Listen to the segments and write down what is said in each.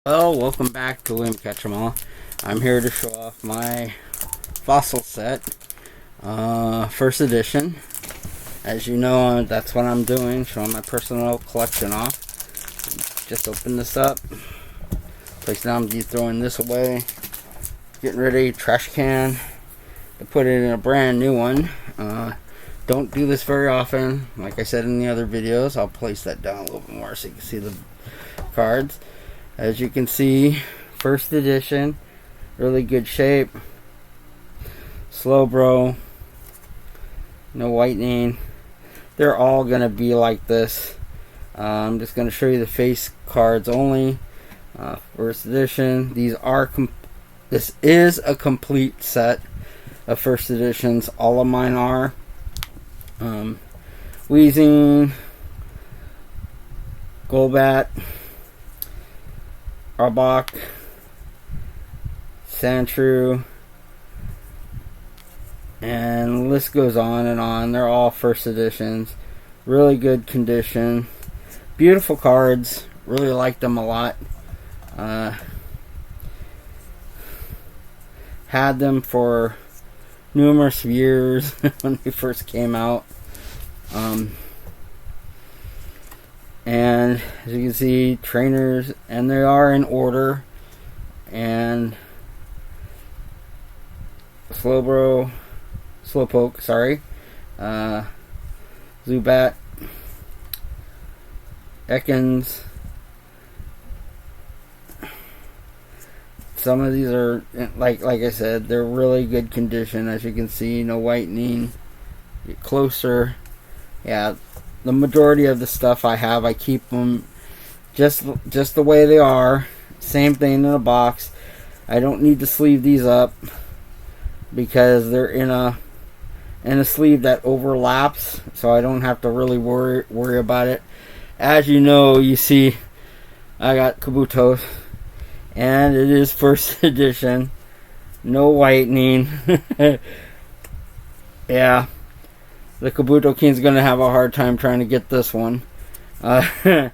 Well, welcome back to WilliamCatchemAll. I'm here to show off my fossil set, first edition. As you know, that's what I'm doing, showing my personal collection off. Just open this up, place it down, be throwing this away, getting ready, trash can, to put it in a brand new one. Don't do this very often. Like I said in the other videos, I'll place that down a little bit more so you can see the cards. As you can see, first edition, really good shape, slow bro, no whitening. They're all gonna be like this. I'm just gonna show you the face cards only. First edition. This is a complete set of first editions. All of mine are. Wheezing, Golbat, Arbok, Sandshrew, and the list goes on and on. They're all first editions. Really good condition. Beautiful cards. Really like them a lot. Had them for numerous years when they first came out. And as you can see, trainers, and they are in order. And Slowpoke, Zubat, Ekans. Some of these are, like I said, they're really good condition. As you can see, no whitening. Get closer. Yeah, the majority of the stuff I have, I keep them just the way they are. Same thing in a box. I don't need to sleeve these up because they're in a sleeve that overlaps, so I don't have to really worry about it. As you know, you see, I got Kabuto, and it is first edition. No whitening. Yeah. The Kabuto King's going to have a hard time trying to get this one. I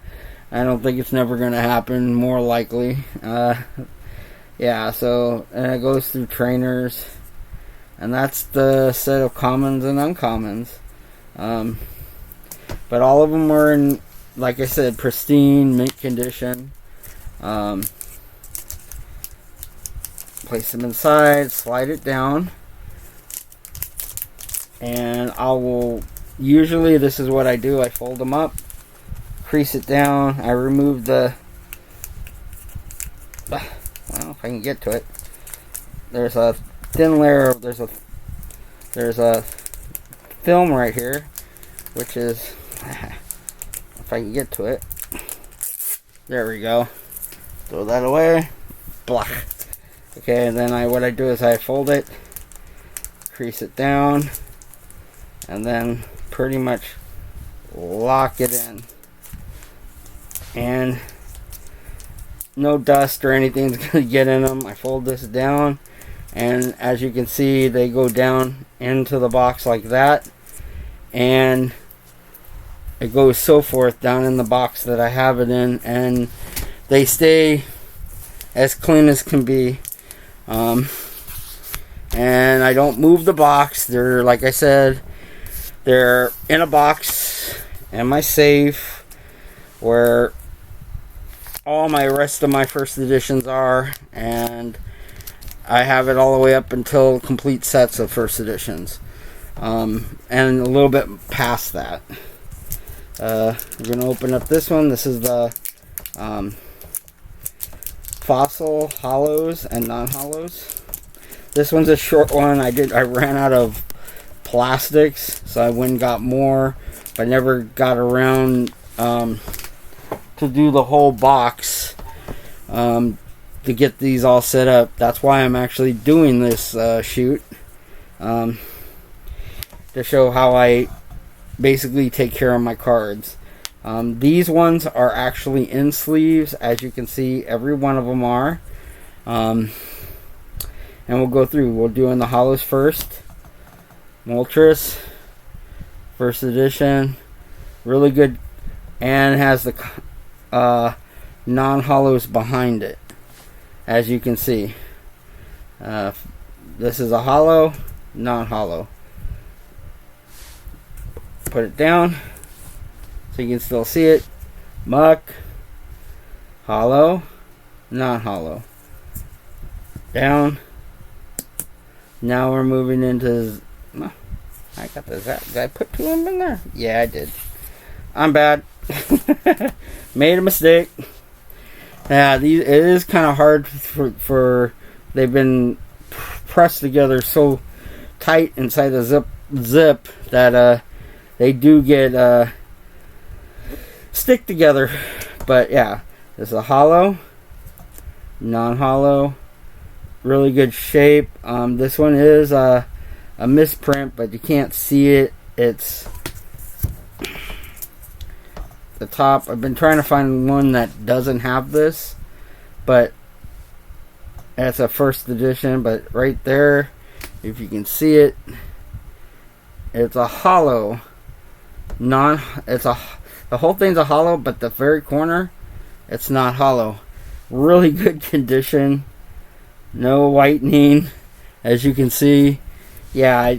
don't think it's never going to happen, more likely. Yeah, so and it goes through trainers. And that's the set of commons and uncommons. But all of them are in, like I said, pristine, mint condition. Place them inside, slide it down. And usually this is what I do. I fold them up, crease it down. I remove well, if I can get to it. There's a thin layer, there's a film right here, which is, if I can get to it. There we go. Throw that away. Blah. Okay, and then what I do is I fold it, crease it down, and then pretty much lock it in, and no dust or anything's gonna get in them. I fold this down, and as you can see, they go down into the box like that, and it goes so forth down in the box that I have it in, and they stay as clean as can be. And I don't move the box. They're, like I said, they're in a box in my safe where all my rest of my first editions are, and I have it all the way up until complete sets of first editions, and a little bit past that. We're gonna open up this one. This is the fossil hollows and non-hollows. This one's a short one. I ran out of plastics, so I went and got more, but never got around to do the whole box to get these all set up. That's why I'm actually doing this shoot, to show how I basically take care of my cards. These ones are actually in sleeves, as you can see. Every one of them are. And we'll go through. We'll do in the hollows first. Moltres, first edition, really good, and has the non-hollows behind it. as you can see. This is a hollow, non-hollow. Put it down so you can still see it. Muck, hollow, non-hollow. Down. Now we're moving into... I got this. Did I put 2 of them in there? Yeah, I did. I'm bad. Made a mistake. Yeah, it is kind of hard for they've been pressed together so tight inside the zip that they do get stick together. But yeah, this is a hollow, non-hollow, really good shape. This one is a misprint, but you can't see it. It's the top. I've been trying to find one that doesn't have this, but it's a first edition. But right there, if you can see it, it's a hollow. The whole thing's a hollow, but the very corner, it's not hollow. Really good condition. No whitening, as you can see. Yeah,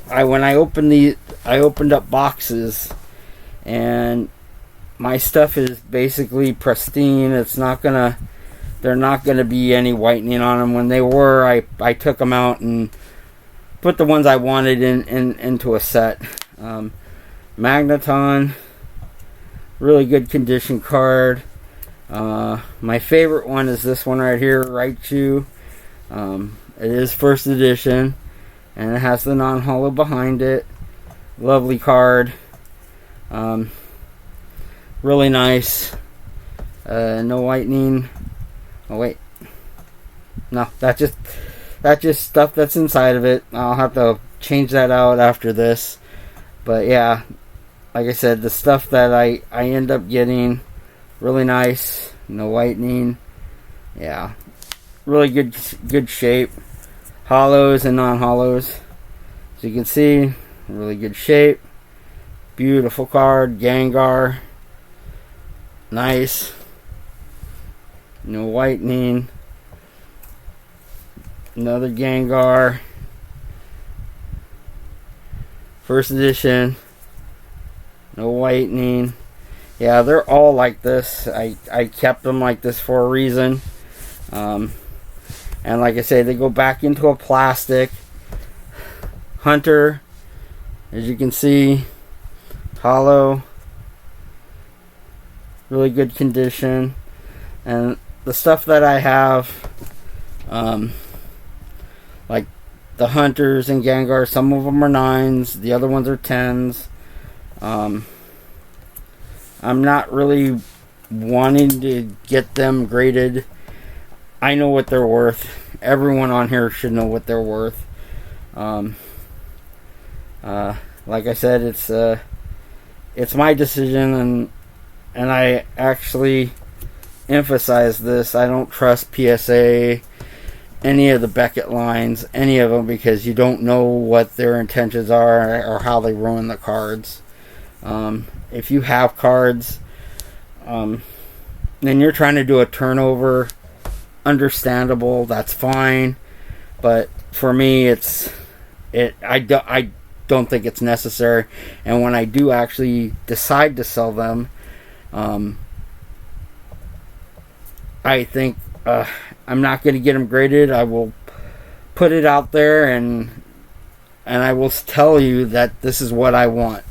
when I opened up boxes, and my stuff is basically pristine. They're not gonna be any whitening on them. When they were, I took them out and put the ones I wanted into a set. Magneton, really good condition card. My favorite one is this one right here, Raichu. It is first edition, and it has the non-hollow behind it. Lovely card. Really nice. No whitening. Oh wait, no, that's just stuff that's inside of it. I'll have to change that out after this. But yeah, like I said, the stuff that I end up getting, really nice. No whitening. Yeah, really good shape. Hollows and non-hollows. As you can see, really good shape. Beautiful card. Gengar. Nice. No whitening. Another Gengar. First edition. No whitening. Yeah, they're all like this. I kept them like this for a reason. And like I say, they go back into a plastic. Hunter, as you can see, hollow. Really good condition. And the stuff that I have, like the Hunters and Gengar, some of them are 9s, the other ones are 10s. I'm not really wanting to get them graded. I know what they're worth. Everyone on here should know what they're worth. Like I said, it's my decision, and I actually emphasize this. I don't trust PSA, any of the Beckett lines, any of them, because you don't know what their intentions are or how they ruin the cards. If you have cards, and you're trying to do a turnover, understandable, that's fine. But for me, I don't think it's necessary. And when I do actually decide to sell them, I think I'm not going to get them graded. I will put it out there, and I will tell you that this is what I want.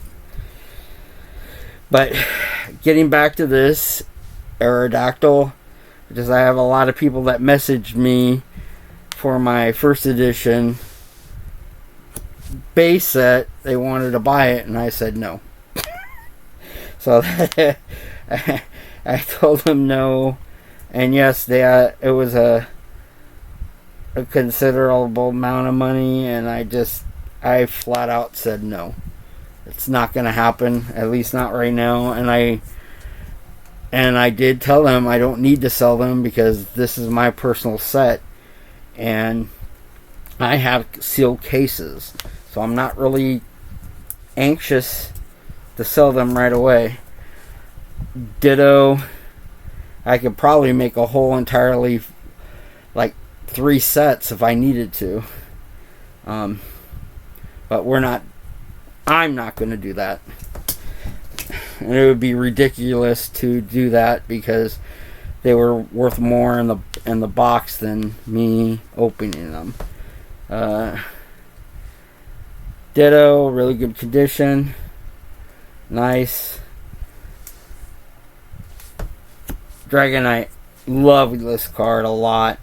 But getting back to this Aerodactyl, because I have a lot of people that messaged me for my first edition base set. They wanted to buy it, and I said no. So I told them no. And yes, it was a considerable amount of money, and I flat out said no. It's not going to happen, at least not right now. And I did tell them I don't need to sell them because this is my personal set, and I have sealed cases, so I'm not really anxious to sell them right away. Ditto. I could probably make a whole entirely 3 sets if I needed to. But I'm not going to do that. And it would be ridiculous to do that because they were worth more in the box than me opening them. Ditto, really good condition. Nice. Dragonite, love this card a lot.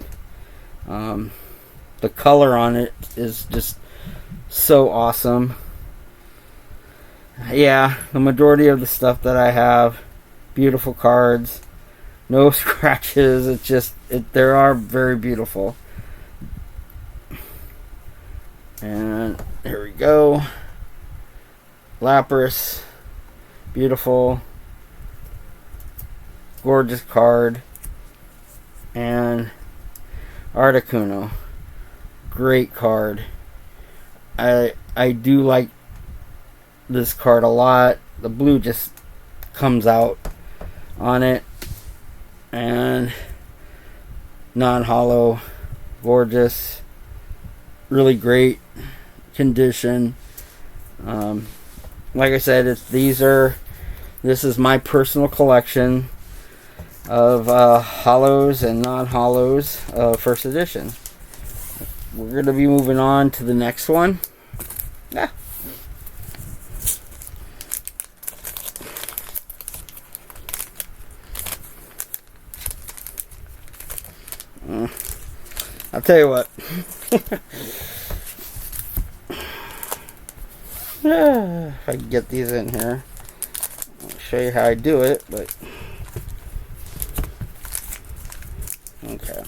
The color on it is just so awesome. Yeah, the majority of the stuff that I have, beautiful cards, no scratches. It's just, they are very beautiful. And here we go. Lapras, beautiful, gorgeous card. And Articuno, great card. I do like this card a lot. The blue just comes out on it. And non-hollow, gorgeous, really great condition. Like I said, this is my personal collection of hollows and non-hollows of first edition. We're going to be moving on to the next one. Yeah. I'll tell you what. If I can get these in here, I'll show you how I do it, but okay.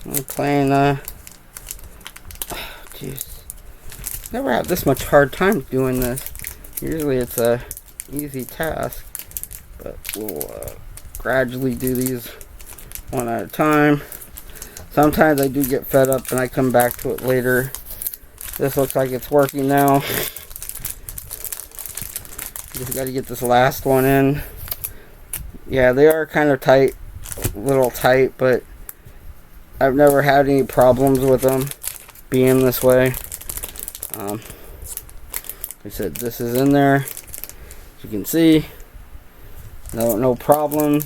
I'm playing, jeez. Never had this much hard time doing this. Usually it's a easy task, but we'll gradually do these one at a time. Sometimes I do get fed up and I come back to it later. This looks like it's working now. Just got to get this last one in. Yeah, they are kind of tight, a little tight, but I've never had any problems with them being this way. Like I said, this is in there, as you can see. No problems.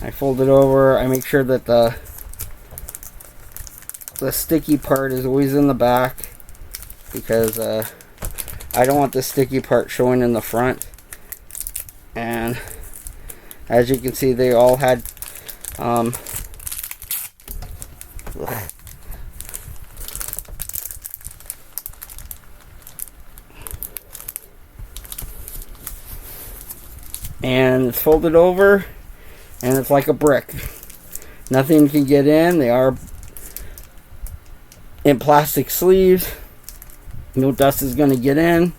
I fold it over. I make sure that the sticky part is always in the back, because I don't want the sticky part showing in the front. And as you can see, they all had and it's folded over, and it's like a brick. Nothing can get in. They are in plastic sleeves. No dust is going to get in,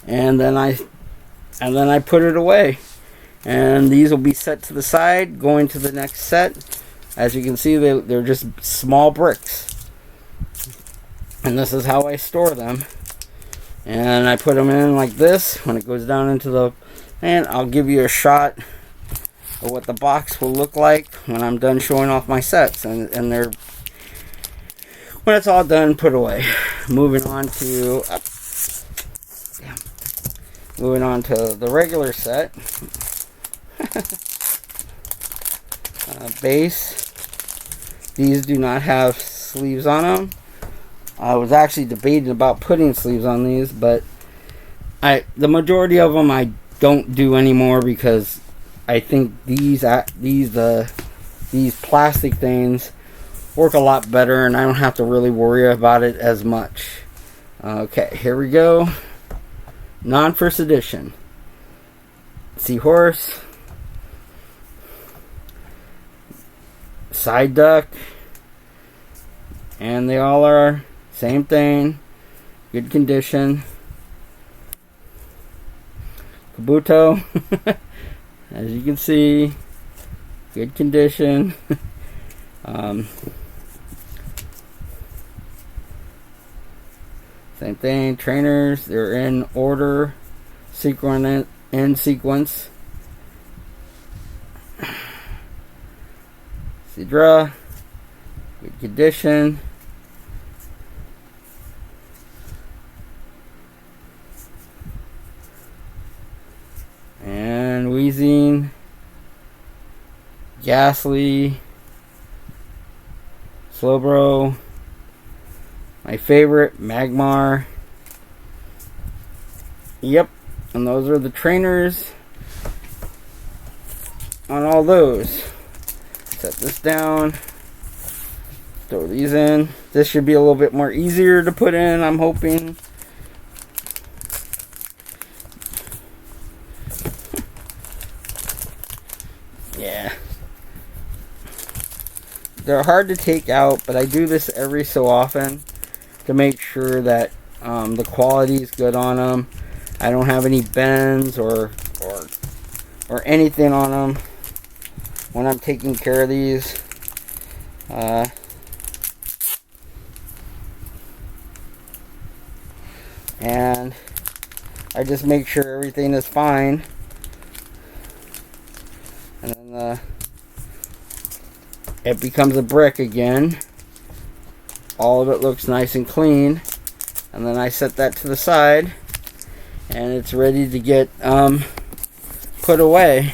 and then I put it away. And these will be set to the side, going to the next set. As you can see, they're just small bricks, and this is how I store them. And I put them in like this. When it goes down into the, and I'll give you a shot of what the box will look like when I'm done showing off my sets, and they're, when it's all done, put away. Moving on to the regular set. Base. These do not have sleeves on them. I was actually debating about putting sleeves on these, but the majority of them I don't do anymore, because I think these plastic things work a lot better, and I don't have to really worry about it as much. Okay, here we go. Non-first edition. Seahorse. Side duck. And they all are same thing. Good condition. Kabuto. As you can see, good condition. Same thing. Trainers, they're in order, in sequence. Sidra, good condition. And Wheezing, Ghastly, Slowbro, my favorite, Magmar. Yep, and those are the trainers on all those. Set this down, throw these in. This should be a little bit more easier to put in, I'm hoping. Yeah. They're hard to take out, but I do this every so often to make sure that the quality is good on them. I don't have any bends or anything on them when I'm taking care of these. And I just make sure everything is fine. And then it becomes a brick again. All of it looks nice and clean. And then I set that to the side. And it's ready to get put away.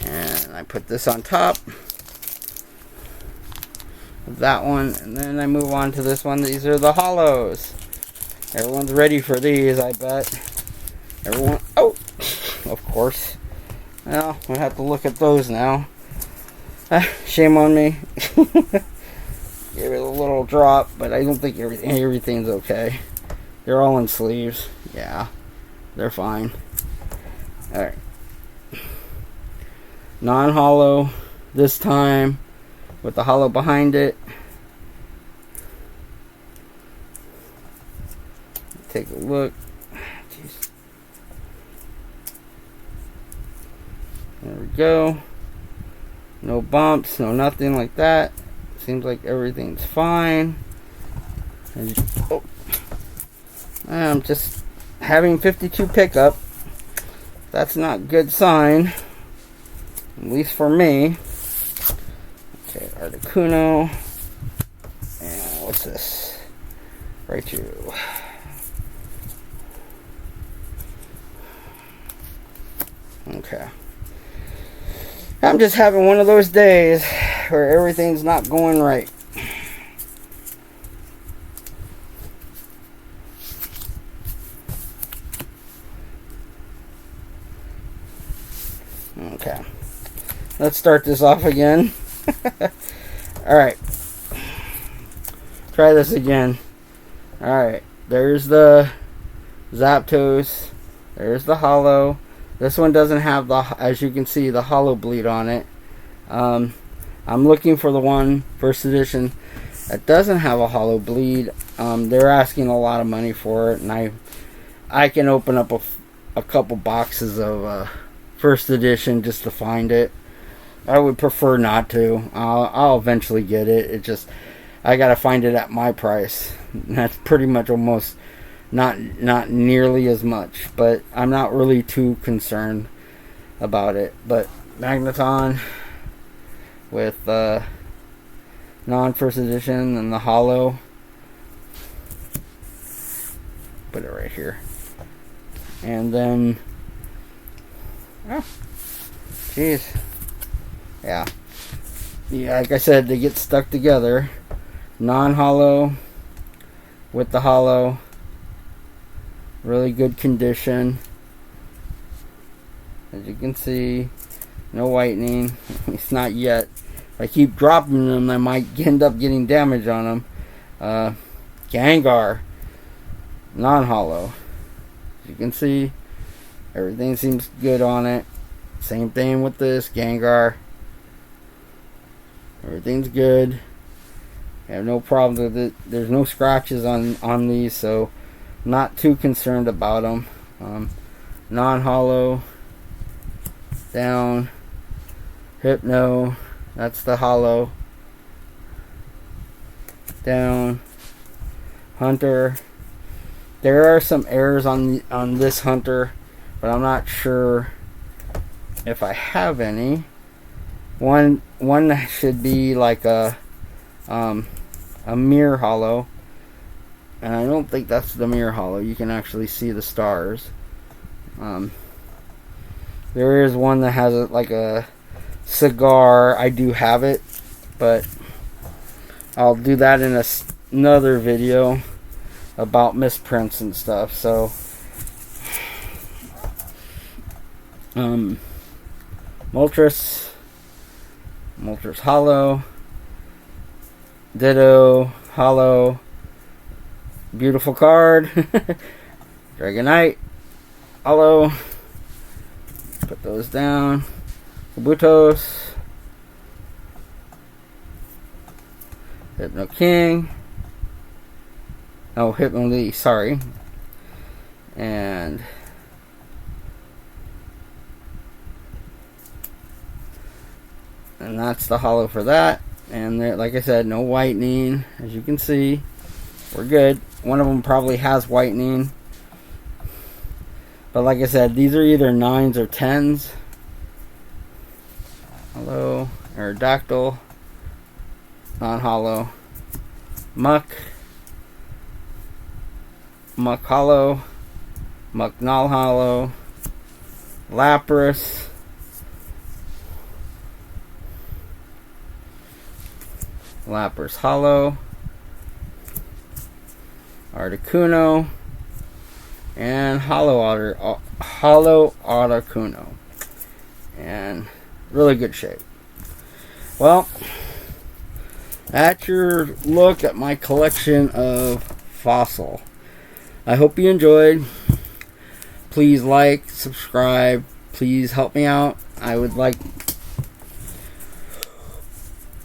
And I put this on top of that one. And then I move on to this one. These are the hollows. Everyone's ready for these, I bet. Everyone, oh, of course. Well, we'll have to look at those now. Shame on me. Gave it a little drop, but I don't think everything's okay. They're all in sleeves. Yeah, they're fine. Alright. Non-hollow this time with the hollow behind it. Take a look. Jeez. There we go. No bumps, no nothing like that. Seems like everything's fine. I'm just having 52 pickup. That's not a good sign. At least for me. Okay, Articuno. And what's this? Raichu. Okay. I'm just having one of those days where everything's not going right. Okay. Let's start this off again. Alright. Try this again. Alright. There's the Zapdos. There's the hollow. This one doesn't have the, as you can see, the hollow bleed on it. I'm looking for the one, first edition, that doesn't have a hollow bleed. They're asking a lot of money for it, and I can open up a couple boxes of first edition just to find it. I would prefer not to. I'll eventually get it. It just, I gotta find it at my price. And that's pretty much almost not nearly as much, but I'm not really too concerned about it. But Magneton with non-first edition and the hollow. Put it right here. And then, oh, jeez. Yeah, like I said, they get stuck together. Non-hollow with the hollow. Really good condition. As you can see, no whitening. It's not yet. If I keep dropping them, I might end up getting damage on them. Gengar, non-hollow. As you can see, everything seems good on it. Same thing with this Gengar. Everything's good. I have no problem with it. There's no scratches on these, so not too concerned about them. Non-hollow, down, Hypno, that's the hollow. down. Hunter. There are some errors on this Hunter, but I'm not sure if I have any. One should be like a mirror hollow, and I don't think that's the mirror hollow. You can actually see the stars. There is one that has like a cigar. I do have it, but I'll do that in another video about misprints and stuff. So Moltres hollow, Ditto hollow, beautiful card. Dragonite hollow, put those down. Kabutos, Hypno King, oh, Hypno Lee, sorry, and that's the hollow for that. And there, like I said, no whitening. As you can see, we're good. One of them probably has whitening, but like I said, these are either 9s or 10s. Hollow, Aerodactyl, non-hollow, Muck hollow, Muck null hollow, Lapras, hollow, Articuno, and hollow Articuno, and really good shape. Well, that's your look at my collection of fossil. I hope you enjoyed. Please like, subscribe. Please help me out. I would like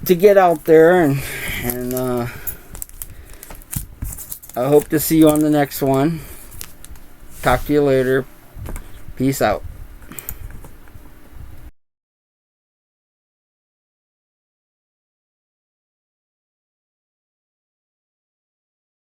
to get out there, and I hope to see you on the next one. Talk to you later. Peace out.